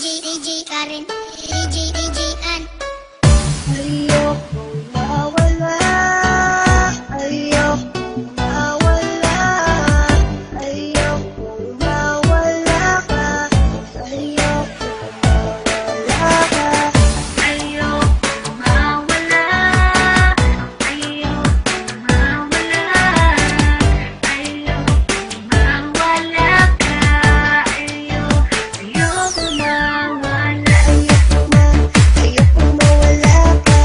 DJ Karen, DJ An. Ayoko mawala, ayoko mawala, ayoko mawala ka, ayoko mawala ka, ayoko mawala, ayoko mawala, ayoko mawala ka, ayoko mawala, ayoko mawala ka.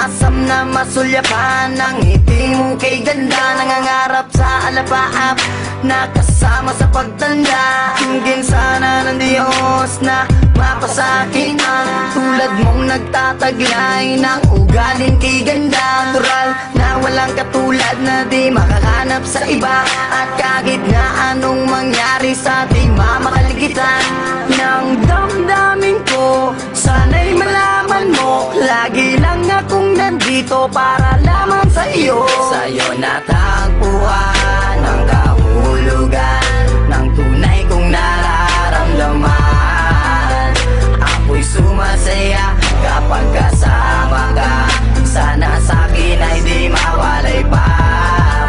Asam na masulyapan ng ngiti mo kay ganda, nangangarap sa alapaap na kasama sa pagtanda. Hingin sana ng Diyos na mapasakin ang tulad mong nagtataglay ng ugaling kay ganda. Natural na walang katulad na di makahanap sa iba, at kahit na anong mangyari sa ating mamahaligitan ng damdamin ko, sana'y malaman mo lagi lang akong nandito para lamang sa iyo. Sa'yo natagpuan ang kahulugan ng tunay kong nararamdaman. Ako'y sumasaya kapag kasama ka. Sana sa'kin ay di mawalay pa.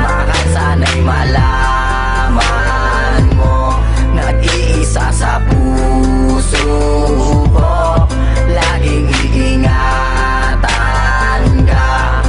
Mahal, sana'y malaman mo, nag-iisa sa puso ko. Laging iingatan ka,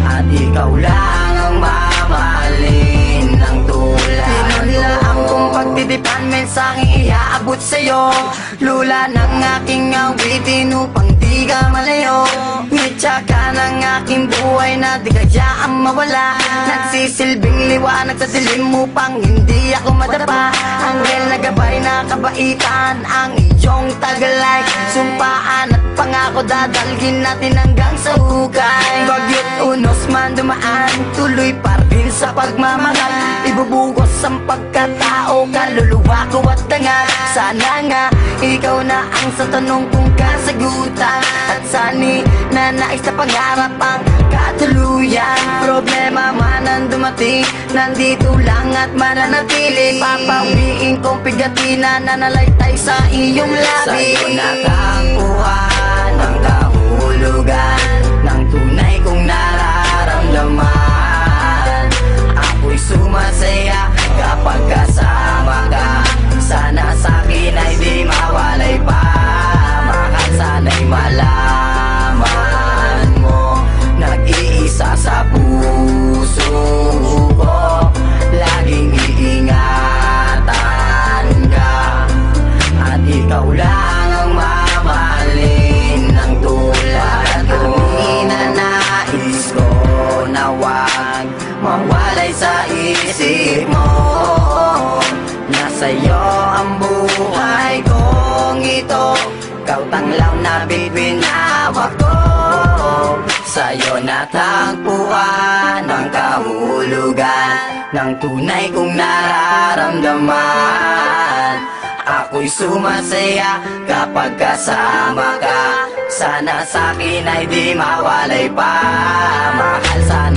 at ikaw lang ang mamahalin ng tulad. Pinunlaan kong pagtitipan, mensaheng iaabot sa'yo. Lula ng aking awitin upang di ka malayo. Ngitsa ka ng aking buhay na di kayaan mawala. Nagsisilbing liwanag sa dilim upang hindi ako madapa. Anghel na gabay na kabaitan ang iyong taglay. Sumpaan at pangako dadalhin natin hanggang sa hukay. Bagyot unos man dumaan, tuloy pa rin sa pagmamahal. Ibubugos ang pagkatao, kaluluwa ko at dangal. Sana nga ikaw na ang sa tanong kong kasagutan, at sani na nais na pangarap ang katuluyan. Problema man ang dumating, nandito lang at mananatili. Papawiin kong pigatina na nalaytay sa iyong labi. Sa'yo natagpuan ang kahulugan ng tunay kong nararamdaman. Ako'y sumasaya kapag kasama ka. Sana sa'kin ay di mawalay pa. Mahal, sana'y malaman mo, nag-iisa sa puso ko. Laging iingatan ka, at ikaw lang ang mamahalin ng tulad ko. Ninanais ko na wag mawalay sa isip mo, na sa'yo ang buhay kong ito. Ikaw tanglaw na bituin hawak ko. Sa'yo natagpuan ang kahulugan ng tunay kong nararamdaman. Ako'y sumasaya kapag kasama ka. Sana sa'kin ay di mawalay pa. Mahal, sana